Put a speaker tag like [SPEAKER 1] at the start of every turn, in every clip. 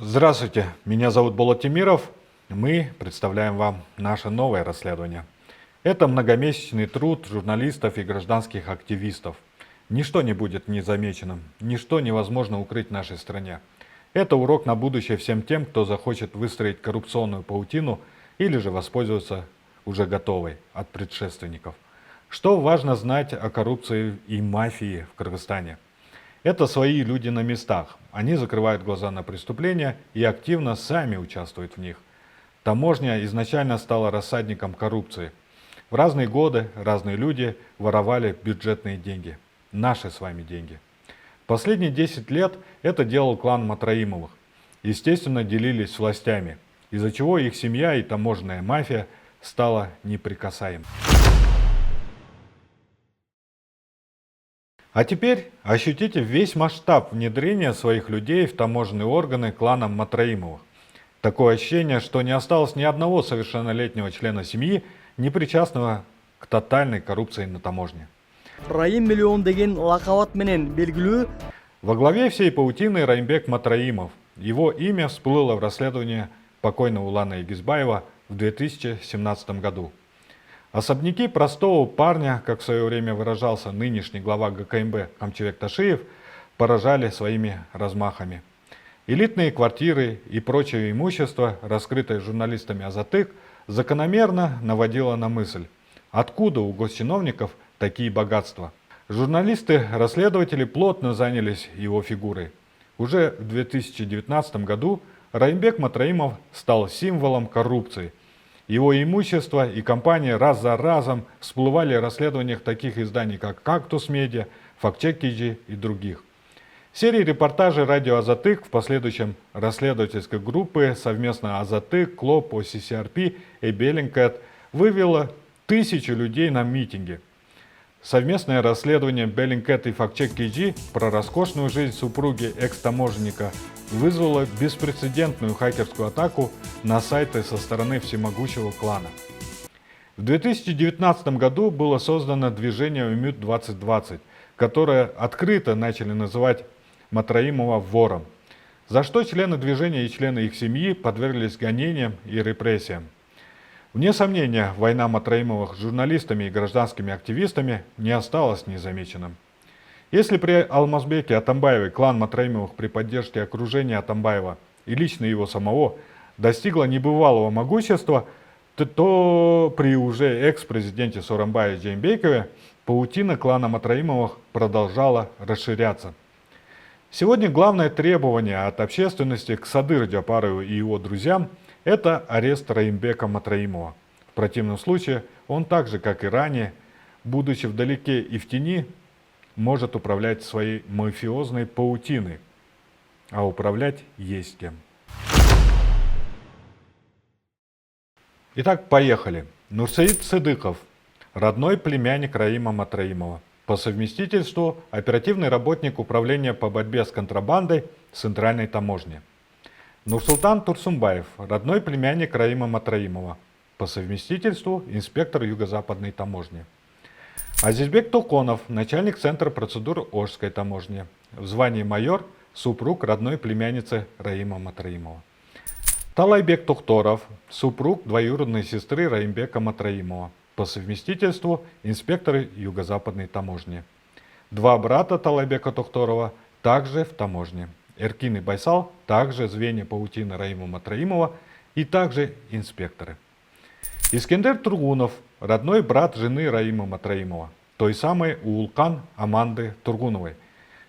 [SPEAKER 1] Здравствуйте, меня зовут Болот Тимиров. Мы представляем вам наше новое расследование. Это многомесячный труд журналистов и гражданских активистов. Ничто не будет незамеченным, ничто невозможно укрыть в нашей стране. Это урок на будущее всем тем, кто захочет выстроить коррупционную паутину или же воспользоваться уже готовой от предшественников. Что важно знать о коррупции и мафии в Кыргызстане? Это свои люди на местах. Они закрывают глаза на преступления и активно сами участвуют в них. Таможня изначально стала рассадником коррупции. В разные годы разные люди воровали бюджетные деньги. Наши с вами деньги. Последние 10 лет это делал клан Матраимовых. Естественно, делились с властями, из-за чего их семья и таможенная мафия стала неприкасаемой. А теперь ощутите весь масштаб внедрения своих людей в таможенные органы кланом Матраимовых. Такое ощущение, что не осталось ни одного совершеннолетнего члена семьи, не причастного к тотальной коррупции на таможне.
[SPEAKER 2] Райым миллион деген лакабат менен белгилүү.
[SPEAKER 1] Во главе всей паутины Райымбек Матраимов. Его имя всплыло в расследовании покойного Улана Эгизбаева в 2017 году. Особняки простого парня, как в свое время выражался нынешний глава ГКМБ Камчыбек Ташиев, поражали своими размахами. Элитные квартиры и прочее имущество, раскрытое журналистами Азатык, закономерно наводило на мысль, откуда у госчиновников такие богатства. Журналисты-расследователи плотно занялись его фигурой. Уже в 2019 году Райымбек Матраимов стал символом коррупции. Его имущество и компания раз за разом всплывали в расследованиях таких изданий, как «Кактус Медиа», «Фактчекиджи» и других. Серия репортажей радио «Азатык», в последующем расследовательской группы совместно «Азатык», «Клоп», ОССРП и «Беллингкэт» вывела тысячи людей на митинги. Совместное расследование Беллингкэт и Фактчекиджи про роскошную жизнь супруги экс-таможенника вызвало беспрецедентную хакерскую атаку на сайты со стороны всемогущего клана. В 2019 году было создано движение УМЮТ 2020, которое открыто начали называть Матраимова вором, за что члены движения и члены их семьи подверглись гонениям и репрессиям. Вне сомнения, война Матраимовых с журналистами и гражданскими активистами не осталась незамеченным. Если при Алмазбеке Атамбаеве клан Матраимовых при поддержке окружения Атамбаева и лично его самого достигла небывалого могущества, то при уже экс-президенте Сооронбае Жээнбекове паутина клана Матраимовых продолжала расширяться. Сегодня главное требование от общественности к Садыру Джапарову и его друзьям – это арест Райымбека Матраимова. В противном случае он так же, как и ранее, будучи вдалеке и в тени, может управлять своей мафиозной паутиной. А управлять есть кем. Итак, поехали. Нурсаид Сыдыков, родной племянник Раима Матраимова. По совместительству оперативный работник управления по борьбе с контрабандой Центральной таможни. Нурсултан Турсумбаев, родной племянник Раима Матраимова. По совместительству инспектор Юго-Западной таможни. Азизбек Толконов, начальник центра процедур Ожской таможни. В звании майор, супруг родной племянницы Раима Матраимова. Талайбек Тухторов, супруг двоюродной сестры Райымбека Матраимова. По совместительству инспектор Юго-Западной таможни. Два брата Талайбека Тухторова также в таможне. Эркин и Байсал также звенья паутины Раима Матраимова и также инспекторы. Искендер Тургунов, родной брат жены Раима Матраимова, той самой Уулкан Аманды Тургуновой.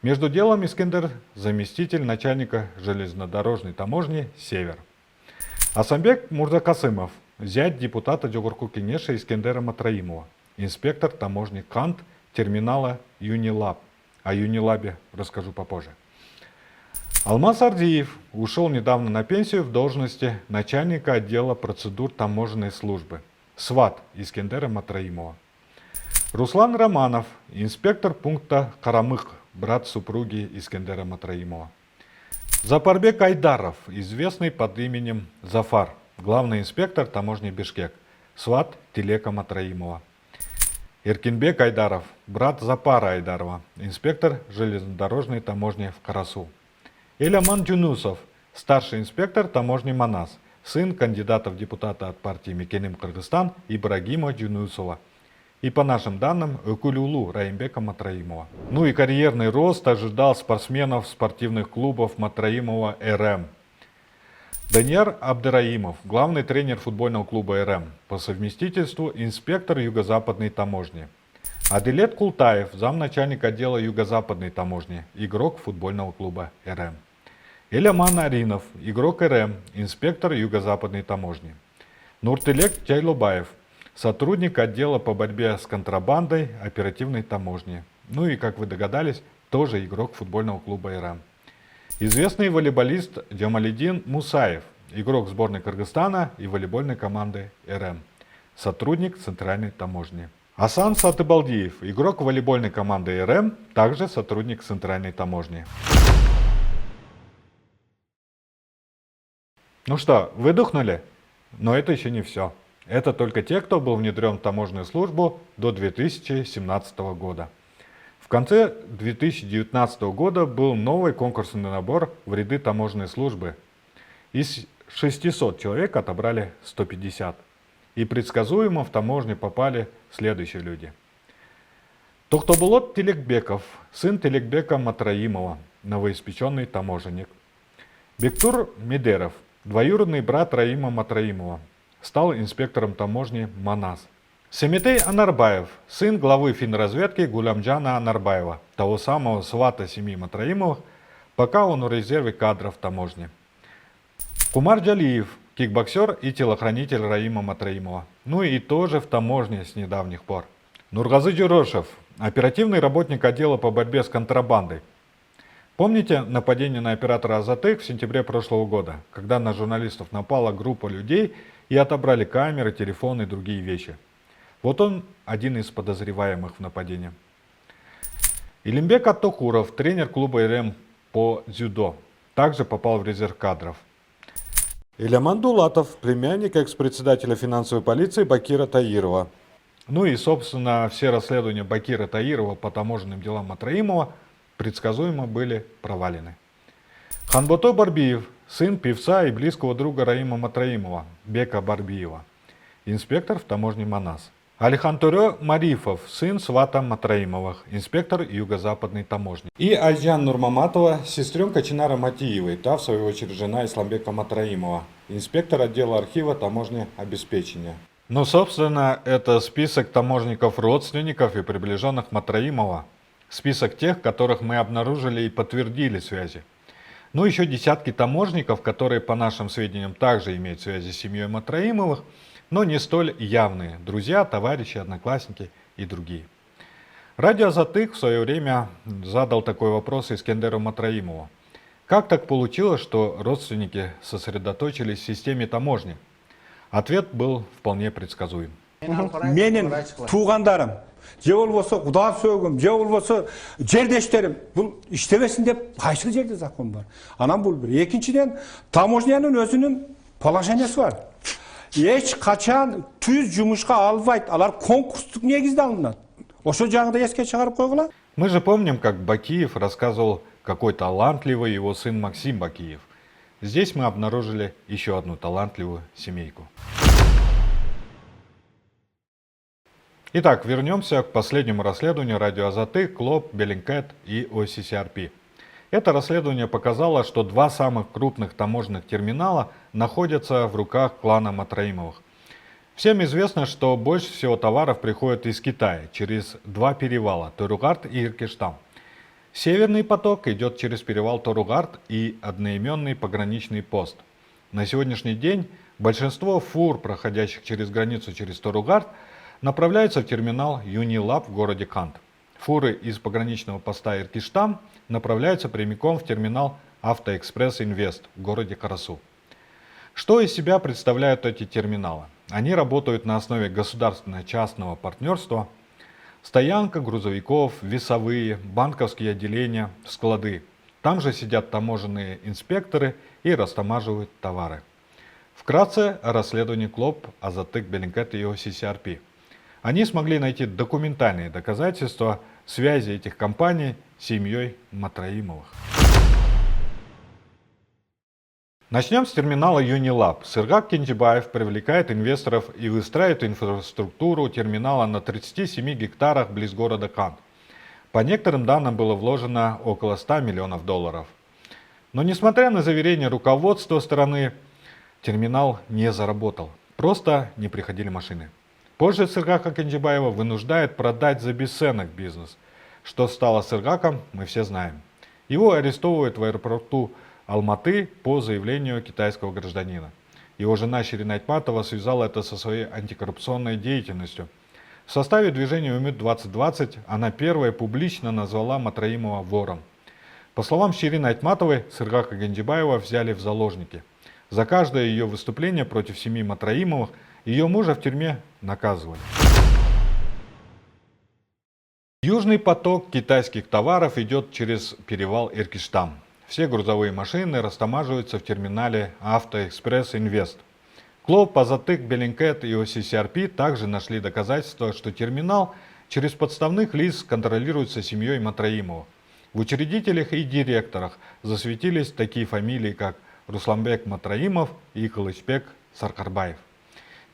[SPEAKER 1] Между делом Искендер заместитель начальника железнодорожной таможни «Север». Асамбек Мурзакасымов, зять депутата Джогорку Кенеша Искендера Матраимова, инспектор таможни Кант терминала Юнилаб. О Юнилабе расскажу попозже. Алмаз Ардиев ушел недавно на пенсию в должности начальника отдела процедур таможенной службы. Сват Искендера Матраимова. Руслан Романов, инспектор пункта Карамых, брат супруги Искендера Матраимова. Запарбек Айдаров, известный под именем Зафар, главный инспектор таможни Бишкек. Сват Тилека Матраимова. Эркинбек Айдаров, брат Запара Айдарова, инспектор железнодорожной таможни в Карасу. Эляман Джунусов, Старший инспектор таможни Манас, сын кандидата в депутаты от партии Мекеним Кыргызстан Ибрагима Джунусова. И по нашим данным, Өкүлүлу Райымбека Матраимова. Ну и карьерный рост ожидал спортсменов спортивных клубов Матраимова РМ. Данияр Абдыраимов, главный тренер футбольного клуба РМ, по совместительству инспектор Юго-Западной таможни. Адилет Култаев, замначальник отдела Юго-Западной таможни, игрок футбольного клуба РМ. Эляман Аринов, игрок РМ, инспектор Юго-Западной таможни. Нуртелек Чайлобаев, сотрудник отдела по борьбе с контрабандой оперативной таможни. Ну и, как вы догадались, тоже игрок футбольного клуба РМ. Известный волейболист Джамалидин Мусаев, игрок сборной Кыргызстана и волейбольной команды РМ, сотрудник Центральной таможни. Асан Сатыбалдиев, игрок волейбольной команды РМ, также сотрудник Центральной таможни. Ну что, выдохнули? Но это еще не все. Это только те, кто был внедрен в таможенную службу до 2017 года. В конце 2019 года был новый конкурсный набор в ряды таможенной службы. Из 600 человек отобрали 150. И предсказуемо в таможню попали следующие люди. Тохтобулот Телекбеков, сын Телекбека Матраимова, новоиспеченный таможенник. Бектур Медеров, двоюродный брат Раима Матраимова, стал инспектором таможни Манас. Семетей Анарбаев, сын главы финразведки Гулямджана Анарбаева, того самого свата семьи Матраимовых, пока он в резерве кадров таможни. Кумар Джалиев, кикбоксер и телохранитель Раима Матраимова, ну и тоже в таможне с недавних пор. Нургазы Джурошев, оперативный работник отдела по борьбе с контрабандой. Помните нападение на оператора Азатек в сентябре прошлого года, когда на журналистов напала группа людей и отобрали камеры, телефоны и другие вещи? Вот он один из подозреваемых в нападении. Илимбек Аттокуров, тренер клуба РМ по дзюдо, также попал в резерв кадров. Иляман Дулатов, племянник экс-председателя финансовой полиции Бакира Таирова. Ну и, собственно, все расследования Бакира Таирова по таможенным делам Матраимова предсказуемо были провалены. Ханботой Барбиев, сын певца и близкого друга Раима Матраимова, Бека Барбиева, инспектор в таможне Манас. Алихантурё Марифов, сын свата Матраимовых, инспектор Юго-Западной таможни. И Айжан Нурмаматова, сестренка Чинара Матиевой, та в свою очередь жена Исламбека Матраимова, инспектор отдела архива таможни обеспечения. Ну, собственно, это список таможников-родственников и приближенных Матраимова. Список тех, которых мы обнаружили и подтвердили связи. Ну, еще десятки таможников, которые, по нашим сведениям, также имеют связи с семьей Матраимовых, но не столь явные. Друзья, товарищи, одноклассники и другие. Радио Азатык в свое время задал такой вопрос Искендеру Матраимову. Как так получилось, что родственники сосредоточились в системе таможни? Ответ был вполне предсказуем.
[SPEAKER 3] Менин туғандарым, же болбосо куда сөөгүм, же болбосо жердештерим бул иштебесин деп кайсыл жерде закон бар. Анан бул бир. Экинчиден таможнянын өзүнүн положениясы бар. Эч качан түз жумушка албайт, алар конкурстук негизде алынат. Ошо жагында эске чыгарып койгула.
[SPEAKER 1] Мы же помним, как Бакиев рассказывал, какой талантливый его сын Максим Бакиев. Здесь мы обнаружили еще одну талантливую семейку. Итак, вернемся к последнему расследованию радио Азатык, КЛОП, Bellingcat и OCCRP. Это расследование показало, что два самых крупных таможенных терминала находятся в руках клана Матраимовых. Всем известно, что больше всего товаров приходит из Китая через два перевала – Торугарт и Иркиштан. Северный поток идет через перевал Торугарт и одноименный пограничный пост. На сегодняшний день большинство фур, проходящих через границу через Торугарт, направляются в терминал Юнилаб в городе Кант. Фуры из пограничного поста Иркиштан направляются прямиком в терминал Автоэкспресс Инвест в городе Карасу. Что из себя представляют эти терминалы? Они работают на основе государственно-частного партнерства. Стоянка грузовиков, весовые, банковские отделения, склады. Там же сидят таможенные инспекторы и растамаживают товары. Вкратце о расследовании КЛОП, Азатык, Bellingcat и OCCRP. Они смогли найти документальные доказательства связи этих компаний с семьей Матраимовых. Начнем с терминала Unilab. Сыргак Кенжебаев привлекает инвесторов и выстраивает инфраструктуру терминала на 37 гектарах близ города Кант. По некоторым данным было вложено около 100 миллионов долларов. Но несмотря на заверения руководства страны, терминал не заработал. Просто не приходили машины. Позже Сыргака Кенжебаева вынуждает продать за бесценок бизнес. Что стало с Сыргаком, мы все знаем. Его арестовывают в аэропорту Алматы по заявлению китайского гражданина. Его жена Ширин Айтматова связала это со своей антикоррупционной деятельностью. В составе движения УМИД-2020 она первая публично назвала Матраимова вором. По словам Ширин Айтматовой, Сыргака Кенжебаева взяли в заложники. За каждое ее выступление против семьи Матраимовых ее мужа в тюрьме наказывали. Южный поток китайских товаров идет через перевал Иркиштам. Все грузовые машины растамаживаются в терминале Автоэкспресс Инвест. Клоп, Азатык, Беллинкет и OCCRP также нашли доказательства, что терминал через подставных лиц контролируется семьей Матраимовых. В учредителях и директорах засветились такие фамилии, как Русланбек Матраимов и Кылычбек Саркарбаев.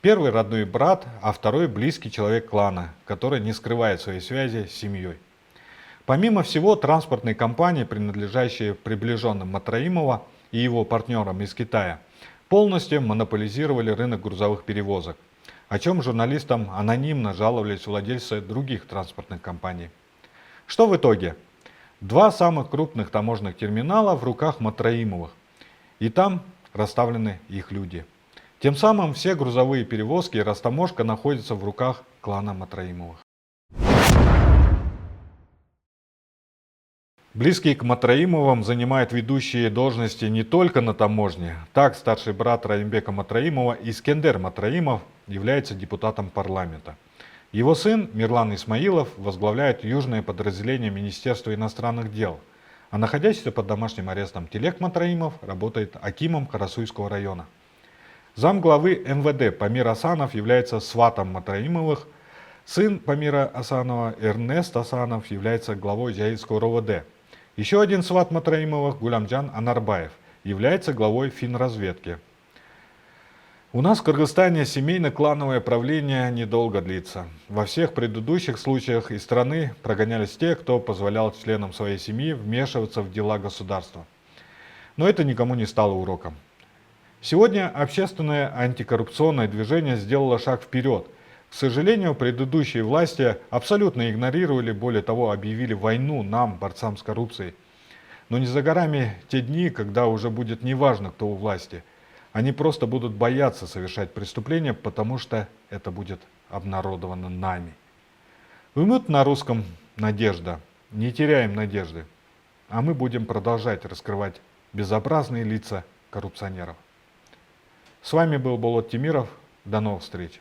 [SPEAKER 1] Первый родной брат, а второй близкий человек клана, который не скрывает своей связи с семьей. Помимо всего, транспортные компании, принадлежащие приближенным Матраимова и его партнерам из Китая, полностью монополизировали рынок грузовых перевозок, о чем журналистам анонимно жаловались владельцы других транспортных компаний. Что в итоге? Два самых крупных таможенных терминала в руках Матраимовых, и там расставлены их люди. Тем самым все грузовые перевозки и растаможка находятся в руках клана Матраимовых. Близкие к Матраимовым занимают ведущие должности не только на таможне. Так, старший брат Раимбека Матраимова Искендер Матраимов является депутатом парламента. Его сын Мирлан Исмаилов возглавляет южное подразделение Министерства иностранных дел, а находящийся под домашним арестом Телек Матраимов работает акимом Карасуйского района. Замглавы МВД Памир Асанов является сватом Матраимовых. Сын Памира Асанова Эрнест Асанов является главой Зяитского РОВД. Еще один сват Матраимовых, Гулямджан Анарбаев, является главой финразведки. У нас в Кыргызстане семейно-клановое правление недолго длится. Во всех предыдущих случаях из страны прогонялись те, кто позволял членам своей семьи вмешиваться в дела государства. Но это никому не стало уроком. Сегодня общественное антикоррупционное движение сделало шаг вперед. К сожалению, предыдущие власти абсолютно игнорировали, более того, объявили войну нам, борцам с коррупцией. Но не за горами те дни, когда уже будет неважно, кто у власти. Они просто будут бояться совершать преступления, потому что это будет обнародовано нами. УМИД на русском «Надежда». Не теряем надежды. А мы будем продолжать раскрывать безобразные лица коррупционеров. С вами был Болот Тимиров. До новых встреч.